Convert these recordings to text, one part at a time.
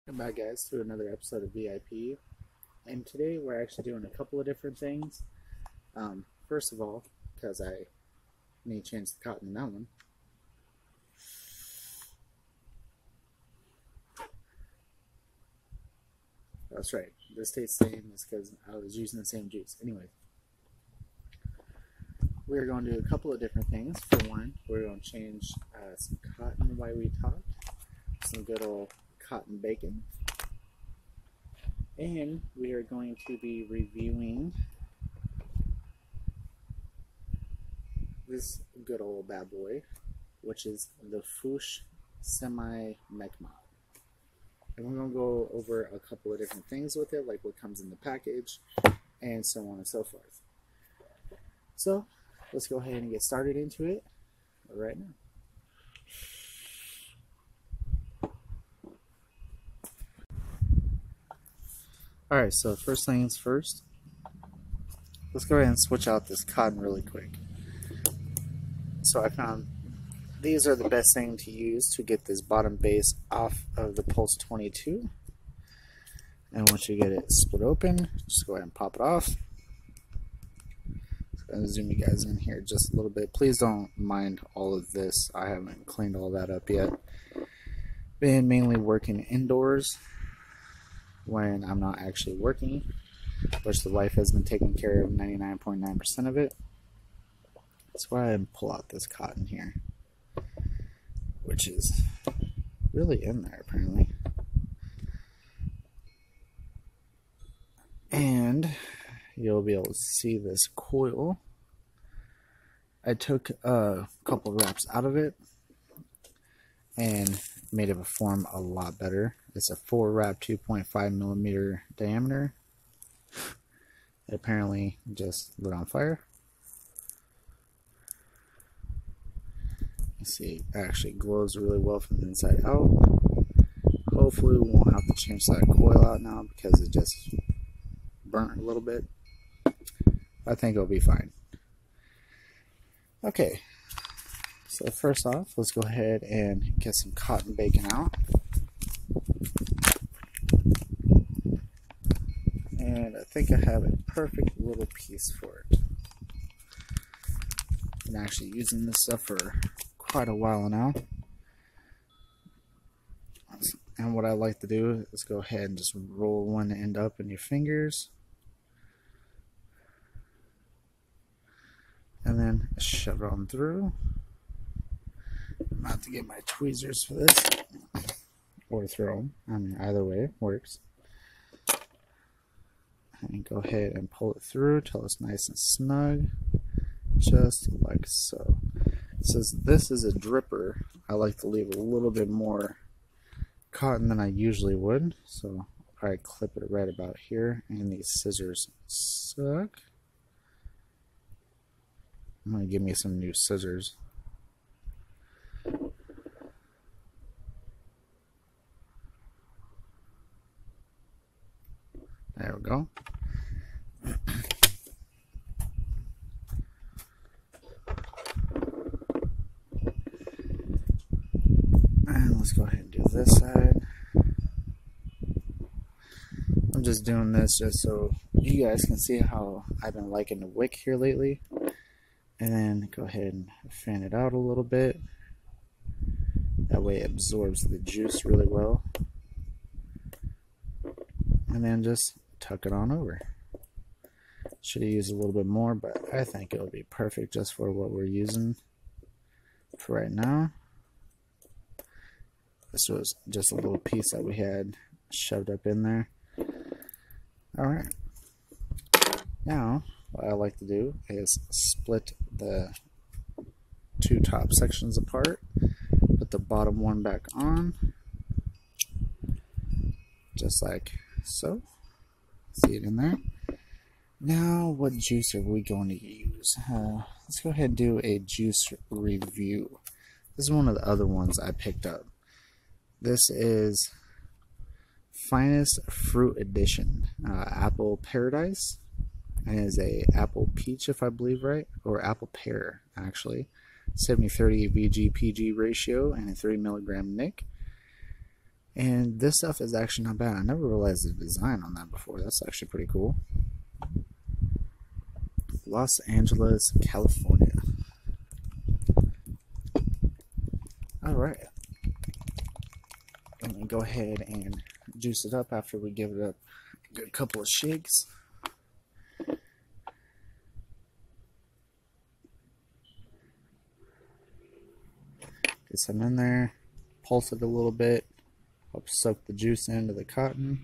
Welcome back, guys, to another episode of VIP. And today we're actually doing a couple of different things. First of all, because I need to change the cotton in that one. That's right. This tastes the same is because I was using the same juice. Anyway, we're going to do a couple of different things. For one, we're going to change some cotton while we talk. Some good old cotton bacon. And we are going to be reviewing this good old bad boy, which is the Fush Semi-Mech Mod. And we're going to go over a couple of different things with it, like what comes in the package, and so on and so forth. So, let's go ahead and get started into it right now. Alright, so first things first, let's go ahead and switch out this cotton really quick. So I found these are the best thing to use to get this bottom base off of the Pulse 22. And once you get it split open, just go ahead and pop it off. I'm going to zoom you guys in here just a little bit. Please don't mind all of this. I haven't cleaned all that up yet. Been mainly working indoors when I'm not actually working, which the wife has been taking care of 99.9% of it. That's why I pull out this cotton here, which is really in there apparently. And you'll be able to see this coil. I took a couple wraps out of it and made it perform a lot better. It's a 4-wrap 2.5mm diameter. It apparently just lit on fire. You see, it actually glows really well from the inside out. Hopefully we won't have to change that coil out now because it just burnt a little bit. I think it'll be fine. Okay, so first off, let's go ahead and get some cotton bacon out. And I think I have a perfect little piece for it. I've been actually using this stuff for quite a while now. And what I like to do is go ahead and just roll one end up in your fingers. And then shove it on through. I'm about to get my tweezers for this. Or throw them. I mean, either way works. And go ahead and pull it through till it's nice and snug. Just like so. Since this is a dripper, I like to leave a little bit more cotton than I usually would. So I'll probably clip it right about here. And these scissors suck. I'm going to give me some new scissors. There we go. And let's go ahead and do this side. I'm just doing this just so you guys can see how I've been liking the wick here lately. And then go ahead and fan it out a little bit. That way it absorbs the juice really well. And then just tuck it on over. Should have used a little bit more, but I think it'll be perfect just for what we're using for right now. This was just a little piece that we had shoved up in there. Alright. Now, what I like to do is split the two top sections apart. Put the bottom one back on. Just like so. See it in there. Now, what juice are we going to use? Let's go ahead and do a juice review. This is one of the other ones I picked up. This is Finest Fruit Edition, Apple Paradise. And it is a apple peach, if I believe right, or apple pear, actually. 70-30 VG-PG ratio and a 3 mg nic. And this stuff is actually not bad. I never realized the design on that before. That's actually pretty cool. Los Angeles, California. Alright. Let me go ahead and juice it up after we give it a good couple of shakes. Get some in there, pulse it a little bit, help soak the juice into the cotton.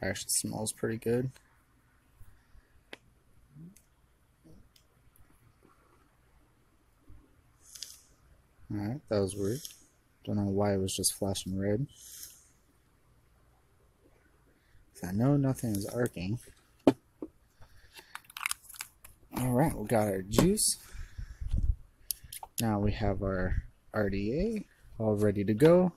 Actually smells pretty good. Alright, that was weird. Don't know why it was just flashing red. I know nothing is arcing. Alright, we got our juice. Now we have our RDA all ready to go.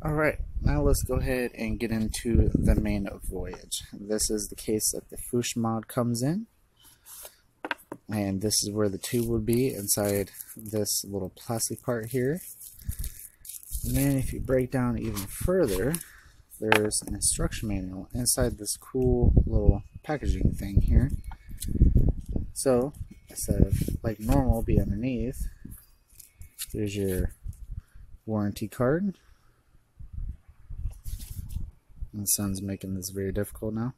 Alright, now let's go ahead and get into the main voyage. This is the case that the Fush mod comes in. And this is where the tube would be, inside this little plastic part here. And then if you break down even further, there's an instruction manual inside this cool little packaging thing here. So instead of like normal be underneath, there's your warranty card. And the sun's making this very difficult now.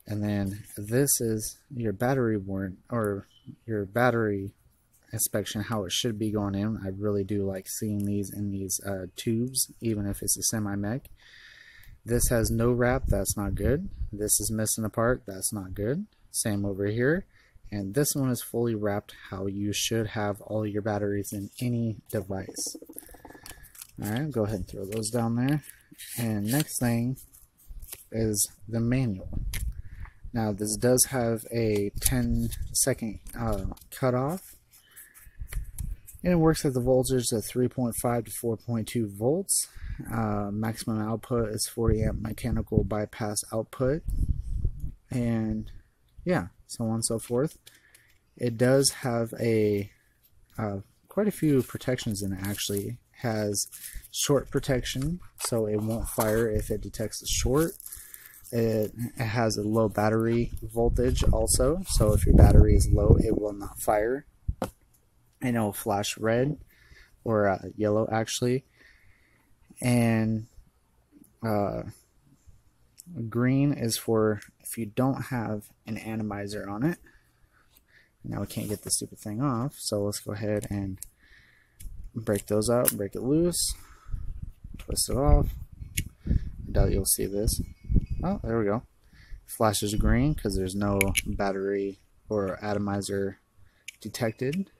And then this is your battery warrant, or your battery inspection, how it should be going in. I really do like seeing these in these tubes, even if it's a semi-mech. This has no wrap, that's not good. This is missing a part, that's not good. Same over here. And this one is fully wrapped, how you should have all your batteries in any device. Alright, go ahead and throw those down there. And next thing is the manual. Now this does have a 10-second cutoff, and it works at the voltage of 3.5 to 4.2 volts. Maximum output is 40 amp mechanical bypass output, and yeah, so on and so forth. It does have a quite a few protections in it. Actually has short protection, so it won't fire if it detects a short. It has a low battery voltage also, so if your battery is low, it will not fire. And it will flash red, or yellow actually. And green is for if you don't have an atomizer on it. Now we can't get the stupid thing off, so let's go ahead and break those out, break it loose, twist it off. I doubt you'll see this. Oh, there we go. Flashes green because there's no battery or atomizer detected.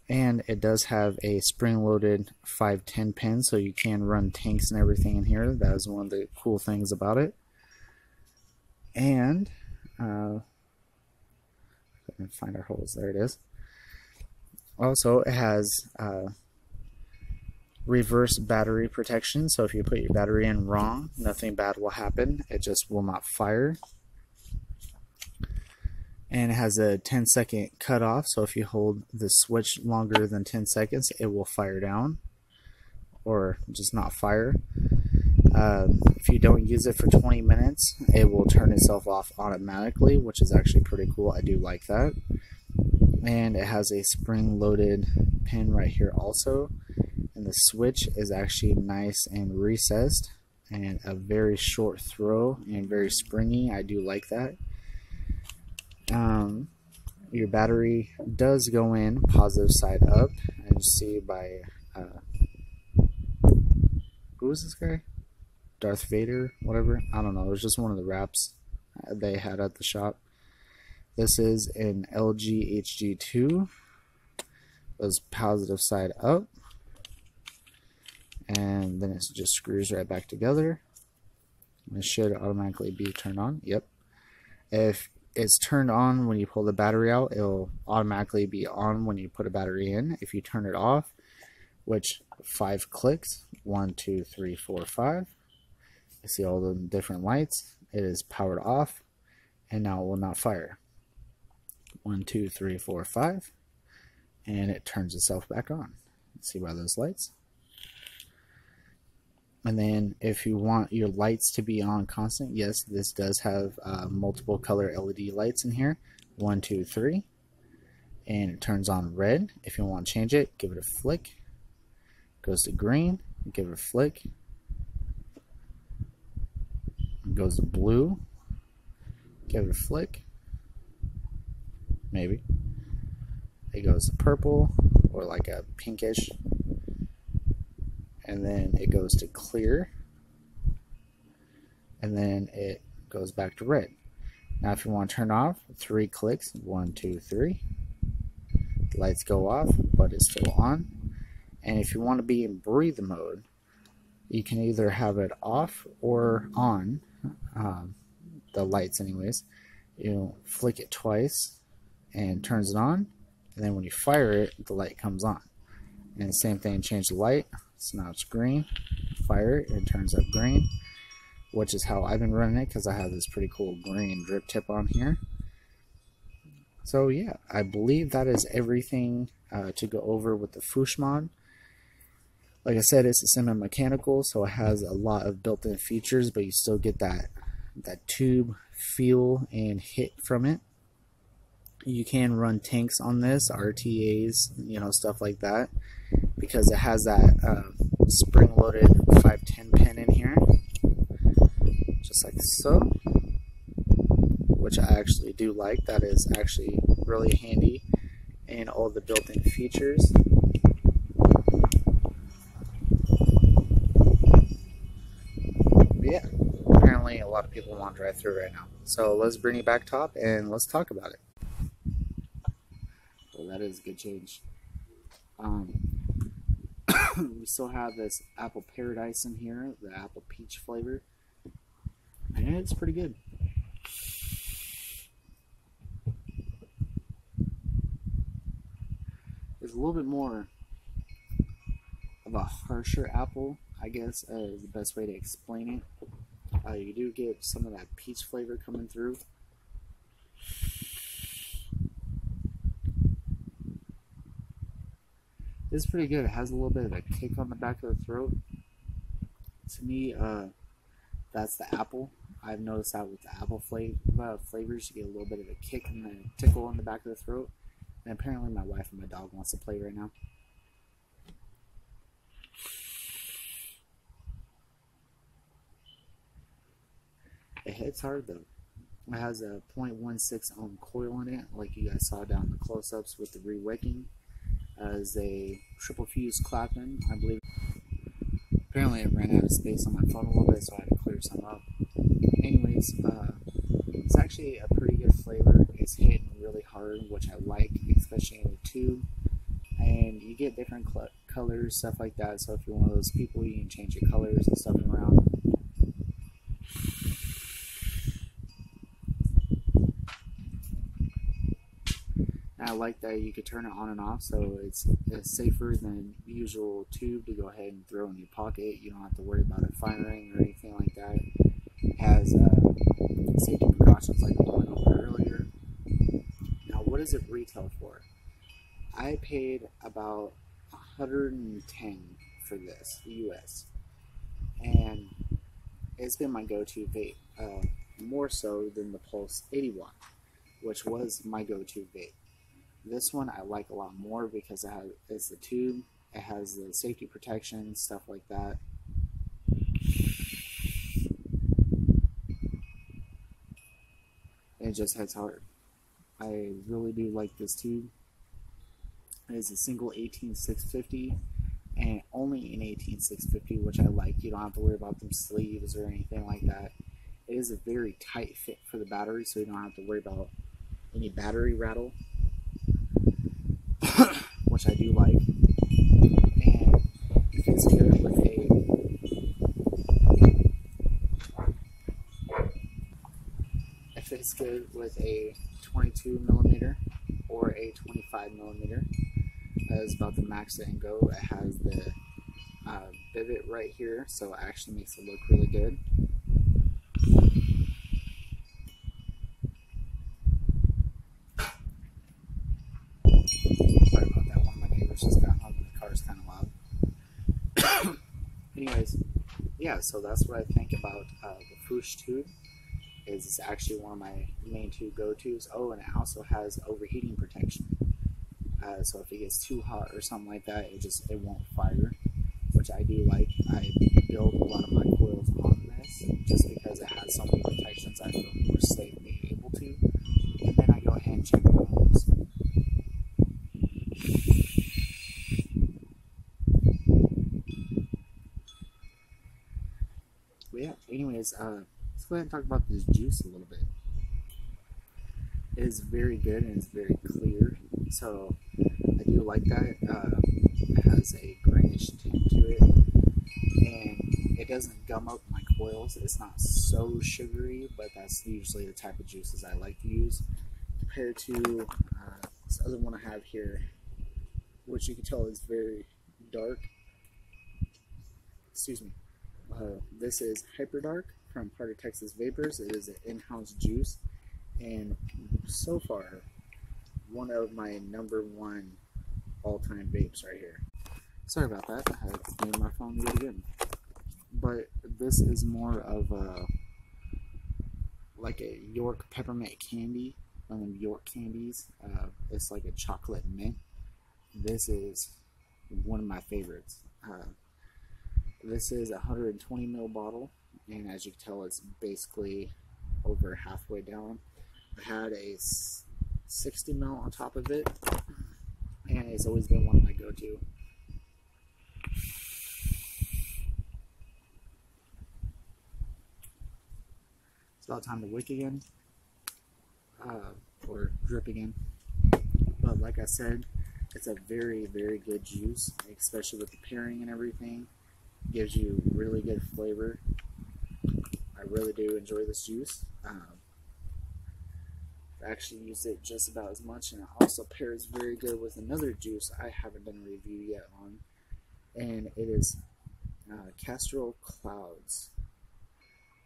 And it does have a spring-loaded 510 pin, so you can run tanks and everything in here. That is one of the cool things about it. And find our holes. There it is. Also, it has reverse battery protection, so if you put your battery in wrong, nothing bad will happen. It just will not fire. And it has a 10-second cutoff, so if you hold the switch longer than 10 seconds, it will fire down, or just not fire. If you don't use it for 20 minutes, it will turn itself off automatically, which is actually pretty cool. I do like that. And it has a spring-loaded pin right here also. And the switch is actually nice and recessed, and a very short throw and very springy. I do like that. Your battery does go in positive side up, and you see by who is this guy? Darth Vader, whatever. I don't know. It was just one of the wraps they had at the shop. This is an LG HG2. Goes positive side up, and then it just screws right back together. It should automatically be turned on. Yep. If is turned on when you pull the battery out. It'll automatically be on when you put a battery in. If you turn it off, which 5 clicks, 1, 2, 3, 4, 5. You see all the different lights. It is powered off, and now it will not fire. 1, 2, 3, 4, 5, and it turns itself back on. See by those lights? And then if you want your lights to be on constant, yes, this does have multiple color LED lights in here. 1, 2, 3, and it turns on red. If you want to change it, give it a flick. Goes to green, give it a flick. It goes to blue, give it a flick. Maybe. It goes to purple, or like a pinkish. And then it goes to clear. And then it goes back to red. Now if you want to turn off, 3 clicks, 1, 2, 3. The lights go off, but it's still on. And if you want to be in breathe mode, you can either have it off or on, the lights anyways. You flick it twice and turns it on, and then when you fire it, the light comes on. And the same thing, change the light, so now it's green, fire it, it turns up green, which is how I've been running it because I have this pretty cool green drip tip on here. So yeah, I believe that is everything to go over with the Fush mod. Like I said, it's a semi-mechanical, so it has a lot of built-in features, but you still get that tube feel and hit from it. You can run tanks on this, RTAs, you know, stuff like that, because it has that spring-loaded 510 pin in here, just like so, which I actually do like. That is actually really handy, and all the built-in features. Yeah, apparently a lot of people want to drive through right now. So let's bring it back top and let's talk about it. Well, that is a good change. We still have this apple paradise in here, the apple peach flavor, and it's pretty good. There's a little bit more of a harsher apple, I guess, is the best way to explain it. You do get some of that peach flavor coming through. It's pretty good. It has a little bit of a kick on the back of the throat. To me, that's the apple. I've noticed that with the apple flavors, you get a little bit of a kick and a tickle on the back of the throat. And apparently my wife and my dog wants to play right now. It hits hard though. It has a 0.16 ohm coil in it, like you guys saw down in the close-ups with the re-wicking. As a triple fuse clapping, I believe. Apparently it ran out of space on my phone a little bit, so I had to clear some up. Anyways, it's actually a pretty good flavor. It's hitting really hard, which I like, especially in the tube. And you get different colors, stuff like that, so if you're one of those people, you can change your colors and stuff around. I like that you could turn it on and off, so it's safer than the usual tube to go ahead and throw in your pocket. You don't have to worry about it firing or anything like that. It has safety precautions like we went over earlier. Now, what does it retail for? I paid about $110 for this, US, and it's been my go-to vape, more so than the Pulse 80 watt, which was my go-to vape. This one I like a lot more because it's the tube, it has the safety protection, stuff like that. It just hits hard. I really do like this tube. It is a single 18650 and only an 18650, which I like. You don't have to worry about them sleeves or anything like that. It is a very tight fit for the battery, so you don't have to worry about any battery rattle, which I do like. And if it's good with It's good with a 22 millimeter or a 25 millimeter. That is about the max it can go. It has the pivot right here, so it actually makes it look really good. Sorry about that. One of my neighbors just got home. The car's kind of loud. Anyways, yeah, so that's what I think about the Fush tube. It's actually one of my main two go-tos. Oh, and it also has overheating protection. So if it gets too hot or something like that, it won't fire, which I do like. I build a lot of my coils on this just because it has so many protections. I feel more safe being able to, and then I go ahead and check the holes. But yeah, anyways, let's go ahead and talk about this juice a little bit. It is very good and it's very clear, so I do like that. It has a greenish tint to it, and it doesn't gum up my coils. It's not so sugary, but that's usually the type of juices I like to use, compared to this other one I have here, which you can tell is very dark. Excuse me. This is Hyper Dark from Part of Texas Vapors. It is an in-house juice, and so far, one of my #1 all-time vapes right here. Sorry about that. I had to name my phone yet again. But this is more of a like a York peppermint candy. One of them York candies. It's like a chocolate mint. This is one of my favorites. This is a 120 ml bottle, and as you can tell, it's basically over halfway down. I had a 60 ml on top of it, and it's always been one of my go-to. It's about time to wick again, or drip again. But like I said, it's a very, very good juice, especially with the pairing and everything. Gives you really good flavor. I really do enjoy this juice. I actually use it just about as much, and it also pairs very good with another juice I haven't done a review yet on, and it is Castrol Clouds.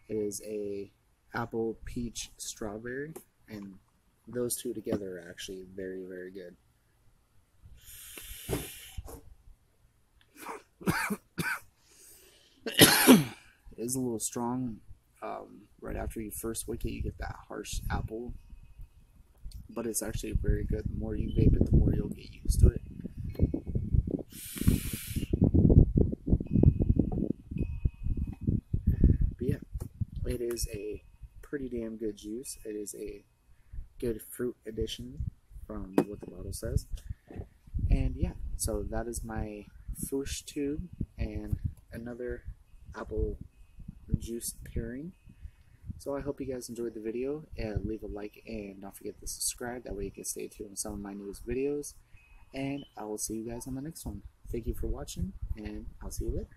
It is a apple, peach, strawberry, and those two together are actually very, very good. It is a little strong. Right after you first wick it, you get that harsh apple, but it's actually very good. The more you vape it, the more you'll get used to it. But yeah, it is a pretty damn good juice. It is a good fruit addition from what the bottle says. And yeah, so that is my Fush tube and another apple juice pairing. So I hope you guys enjoyed the video, and leave a like and don't forget to subscribe. That way you can stay tuned with some of my newest videos, and I will see you guys on the next one. Thank you for watching, and I'll see you later.